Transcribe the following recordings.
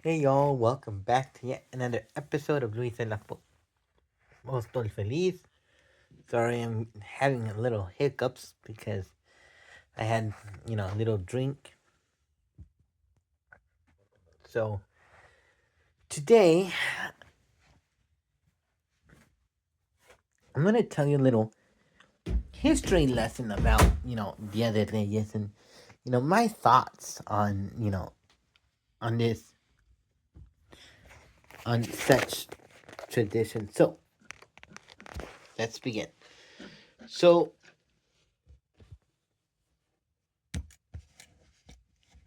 Hey y'all, welcome back to yet another episode of Luis en la Estoy Feliz. Sorry, I'm having a little hiccups because I had, a little drink. So today, I'm going to tell you a little history lesson about, Dia de Reyes and, my thoughts on, on this, on such tradition. So let's begin. So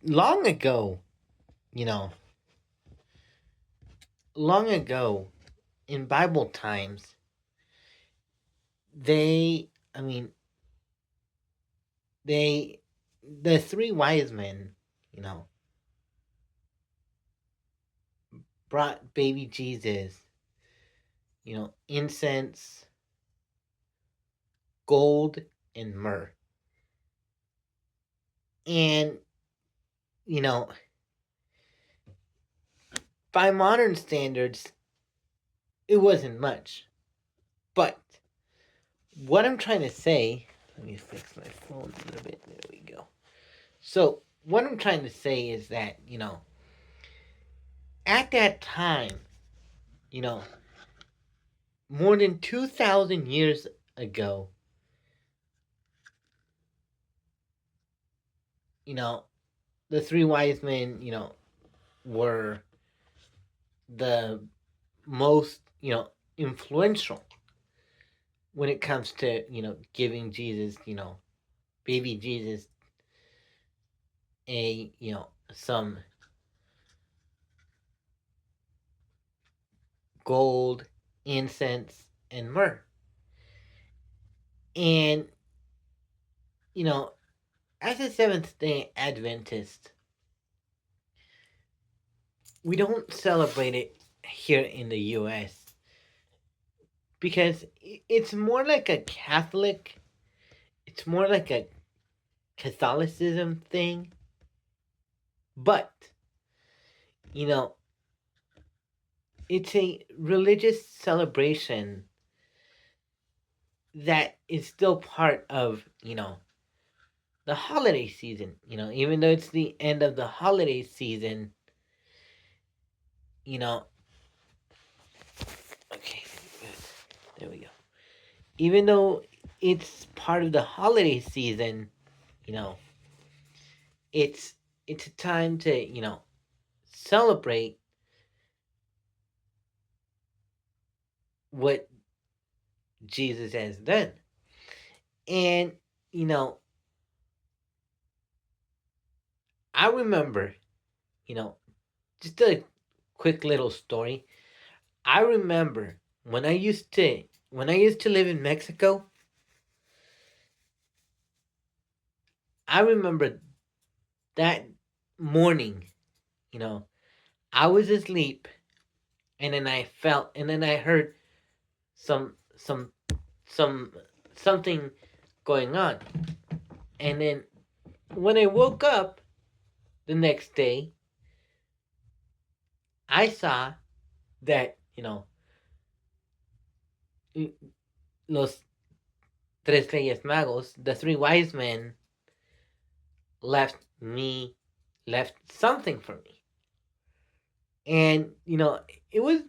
long ago, you know, long ago in Bible times, they, I mean, they, the three wise men, you know, brought baby Jesus, incense, gold, and myrrh. And, you know, by modern standards, it wasn't much. But what I'm trying to say, let me fix my phone a little bit. There we go. So, what I'm trying to say is that, at that time, you know, more than 2,000 years ago, you know, the three wise men, were the most, influential when it comes to, giving Jesus, baby Jesus some gold, incense, and myrrh. And, you know, as a Seventh day Adventist, we don't celebrate it here in the US because it's more like a Catholic, it's more like a Catholicism thing. But, you know, it's a religious celebration that is still part of, the holiday season. Even though it's the end of the holiday season, you know, okay, good. There we go. Even though it's part of the holiday season, you know, it's it's a time to, celebrate what Jesus has done. And, you know, I remember, you know, just a quick little story. I remember when I used to live in Mexico, I remember that morning, you know, I was asleep and then I heard some some some something going on. And then when I woke up the next day, I saw that, los tres reyes magos, the three wise men, left me left something for me. And, it was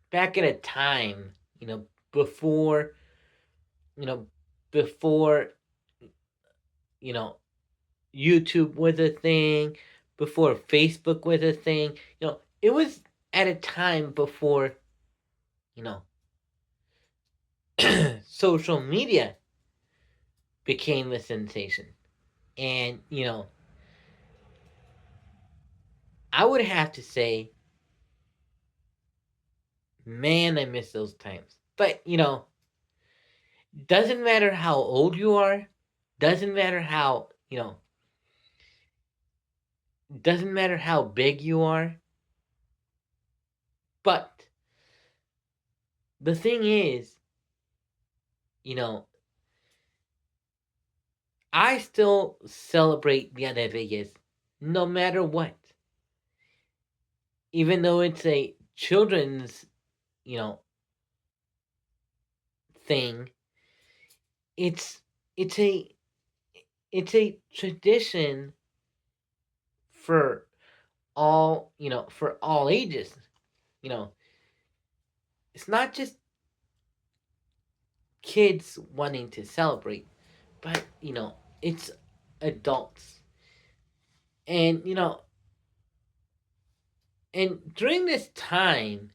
back at a time, before, you know, before, you know, YouTube was a thing, before Facebook was a thing. It was at a time before, you know, social media became a sensation. And, I would have to say, man, I miss those times. But, doesn't matter how old you are, doesn't matter how, doesn't matter how big you are. But the thing is, you know, I still celebrate Dia de Reyes no matter what. even though it's a children's, you know, thing, it's it's a it's a tradition for all, for all ages. You know, it's not just kids wanting to celebrate, but it's adults. And and during this time,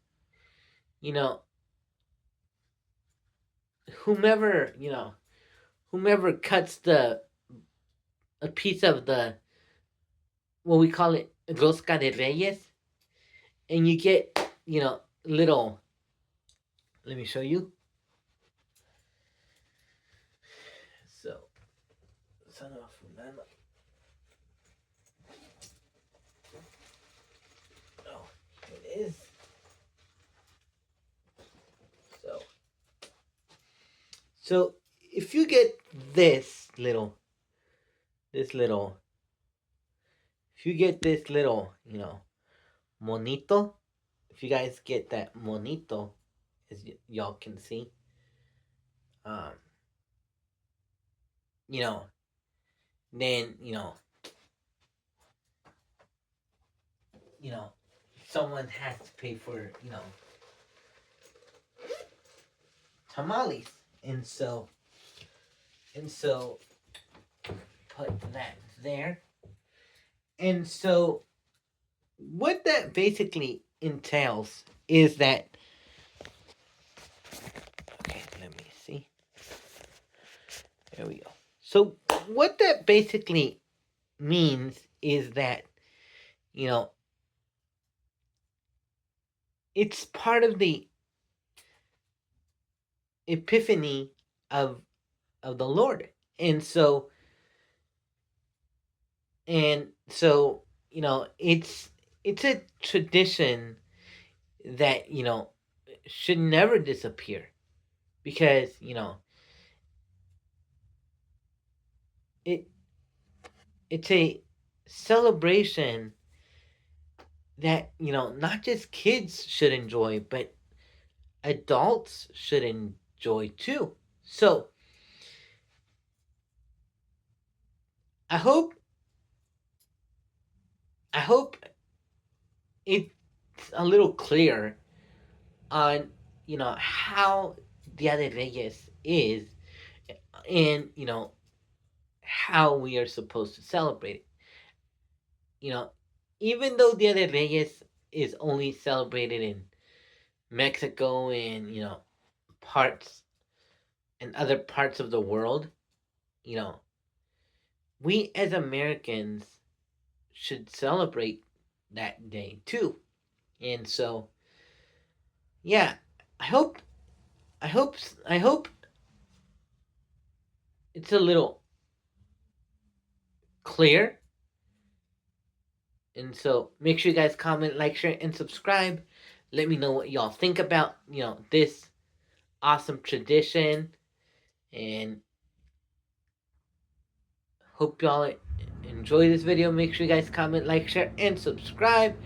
you know, whomever, whomever cuts the a piece of the, what we call it, rosca de reyes, and you get, little, let me show you. So, son of fulano. Oh, here it is. So if you get this little, if you get this little, monito, if you guys get that monito, as y'all can see, um, you know, then you know, someone has to pay for, tamales, and so put that there, and so what that basically entails is that, okay, let me see. There we go. So what that basically means is that, you know, it's part of the epiphany of the Lord. And so it's a tradition that, should never disappear, because, it it's a celebration that, not just kids should enjoy, but adults should enjoy too. So I hope I hope it's a little clear on, how Dia de Reyes is, and how we are supposed to celebrate it. You know, even though Dia de Reyes is only celebrated in Mexico and, parts and other parts of the world, you know, we as Americans should celebrate that day too. And so, yeah, I hope I hope I hope it's a little clear. And so make sure you guys comment, like, share, and subscribe. Let me know what y'all think about, this awesome tradition. And hope y'all enjoy this video. Make sure you guys comment, like, share, and subscribe.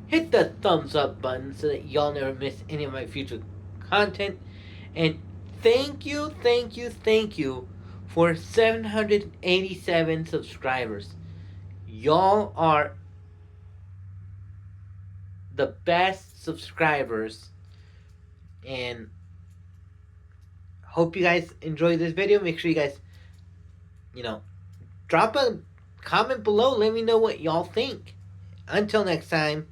Hit the thumbs up button so that y'all never miss any of my future content. And thank you for 787 subscribers. Y'all are the best subscribers, and hope you guys enjoy this video. Make sure you guys, drop a comment below. Let me know what y'all think. Until next time,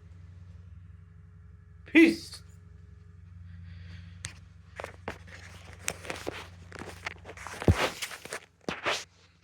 peace.